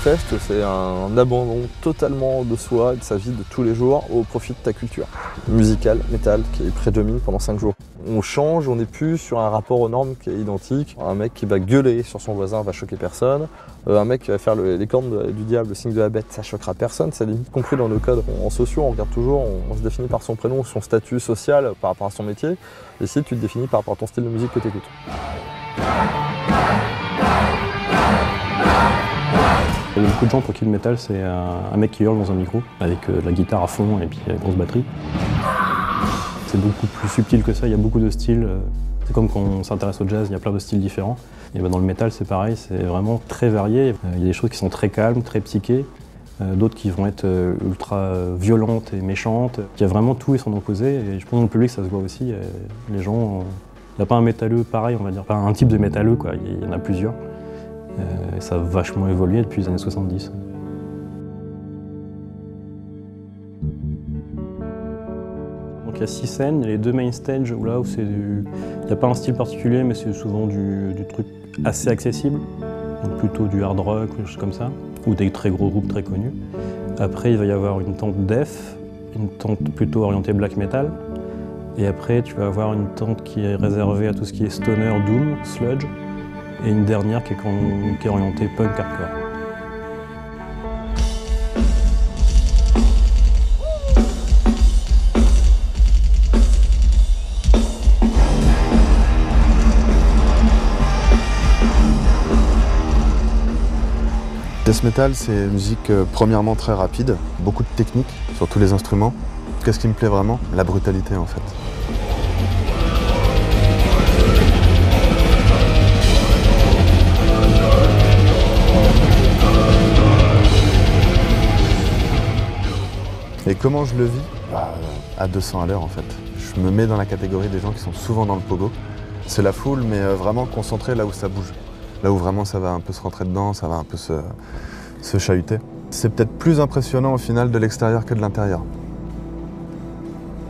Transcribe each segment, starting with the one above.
Hellfest, c'est un abandon totalement de soi et de sa vie de tous les jours au profit de ta culture musicale, métal, qui prédomine pendant 5 jours. On change, on n'est plus sur un rapport aux normes qui est identique. Un mec qui va gueuler sur son voisin va choquer personne. Un mec qui va faire les cornes du diable, le signe de la bête, ça choquera personne. C'est limite compris dans nos codes. En sociaux, on regarde toujours, on se définit par son prénom, son statut social par rapport à son métier. Ici, tu te définis par rapport à ton style de musique que tu écoutes. Il y a beaucoup de gens pour qui le métal c'est un mec qui hurle dans un micro avec la guitare à fond et puis une grosse batterie. C'est beaucoup plus subtil que ça, il y a beaucoup de styles. C'est comme quand on s'intéresse au jazz, il y a plein de styles différents. Et ben dans le métal c'est pareil, c'est vraiment très varié. Il y a des choses qui sont très calmes, très psychées, d'autres qui vont être ultra violentes et méchantes. Il y a vraiment tout et son opposé et je pense que dans le public ça se voit aussi. Les gens, il n'y a pas un métalleux pareil, on va dire, pas un type de métalleux quoi, il y en a plusieurs. Ça a vachement évolué depuis les années 70. Donc il y a 6 scènes, il y a les 2 main stages où c'est il n'y a pas un style particulier mais c'est souvent du truc assez accessible, donc plutôt du hard rock ou des choses comme ça, ou des très gros groupes très connus. Après il va y avoir une tente def, une tente plutôt orientée black metal, et après tu vas avoir une tente qui est réservée à tout ce qui est stoner, doom, sludge, et une dernière qui est orientée punk hardcore. Death metal, c'est une musique premièrement très rapide, beaucoup de technique sur tous les instruments. Qu'est-ce qui me plaît vraiment? La brutalité en fait. Et comment je le vis? À 200 à l'heure en fait. Je me mets dans la catégorie des gens qui sont souvent dans le pogo. C'est la foule, mais vraiment concentrée là où ça bouge. Là où vraiment ça va un peu se rentrer dedans, ça va un peu se chahuter. C'est peut-être plus impressionnant au final de l'extérieur que de l'intérieur.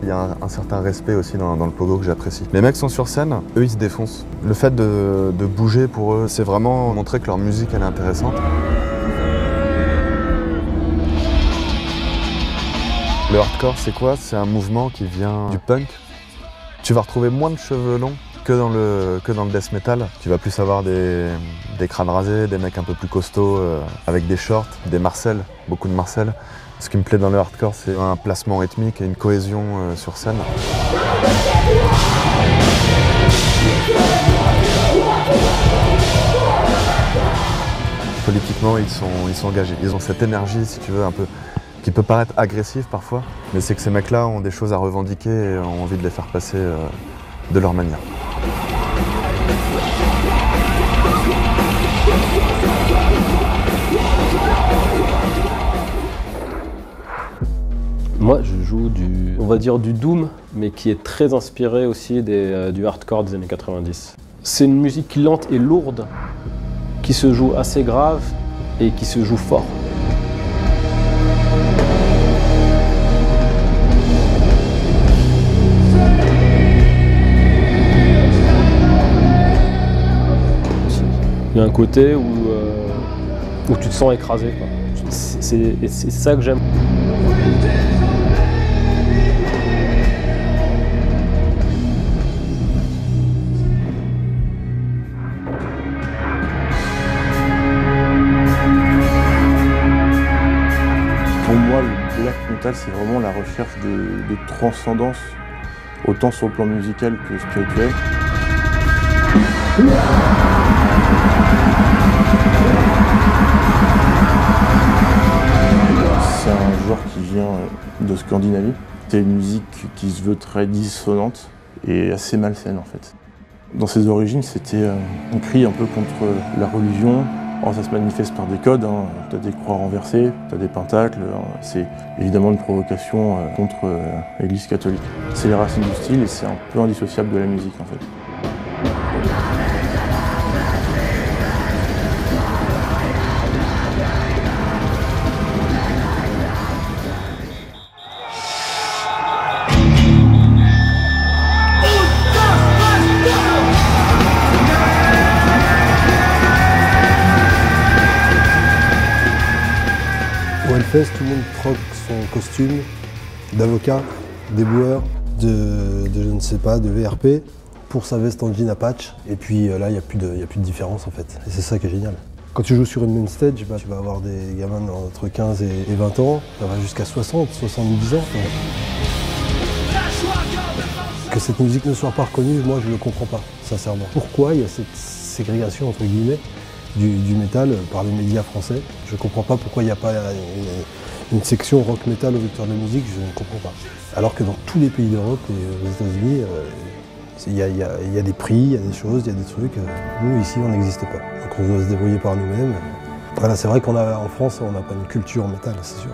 Il y a un certain respect aussi dans le pogo que j'apprécie. Les mecs sont sur scène, eux ils se défoncent. Le fait de bouger pour eux, c'est vraiment montrer que leur musique elle est intéressante. Le hardcore, c'est quoi? C'est un mouvement qui vient du punk. Tu vas retrouver moins de cheveux longs que dans le death metal. Tu vas plus avoir des crânes rasés, des mecs un peu plus costauds avec des shorts, des marcelles, beaucoup de marcelles. Ce qui me plaît dans le hardcore, c'est un placement rythmique et une cohésion sur scène. Politiquement, ils sont engagés. Ils ont cette énergie, si tu veux, un peu qui peut paraître agressive parfois, mais c'est que ces mecs-là ont des choses à revendiquer et ont envie de les faire passer de leur manière. Moi, je joue on va dire du doom, mais qui est très inspiré aussi du hardcore des années 90. C'est une musique lente et lourde, qui se joue assez grave et qui se joue fort. Il y a un côté où tu te sens écrasé, quoi. C'est ça que j'aime. Pour moi, le black metal, c'est vraiment la recherche de transcendance, autant sur le plan musical que spirituel. C'est un genre qui vient de Scandinavie. C'est une musique qui se veut très dissonante et assez malsaine en fait. Dans ses origines, c'était un cri un peu contre la religion. Alors, ça se manifeste par des codes, hein. Tu as des croix renversées, tu as des pentacles. C'est évidemment une provocation contre l'Église catholique. C'est les racines du style et c'est un peu indissociable de la musique en fait. Hellfest, tout le monde troque son costume d'avocat, d'éboueur, de je ne sais pas, de VRP pour sa veste en jean à patch. Et puis là, il n'y a plus de différence en fait. Et c'est ça qui est génial. Quand tu joues sur une main stage, tu vas avoir des gamins entre 15 et 20 ans, ça va jusqu'à 60, 70 ans. Que cette musique ne soit pas reconnue, moi je ne le comprends pas, sincèrement. Pourquoi il y a cette ségrégation entre guillemets du métal par les médias français? Je ne comprends pas pourquoi il n'y a pas une section rock métal aux Victoires de la musique, je ne comprends pas. Alors que dans tous les pays d'Europe et aux États-Unis, il y a des prix, il y a des choses, il y a des trucs. Nous ici on n'existe pas. Donc on doit se débrouiller par nous-mêmes. Voilà, c'est vrai qu'en France on n'a pas une culture métal, c'est sûr.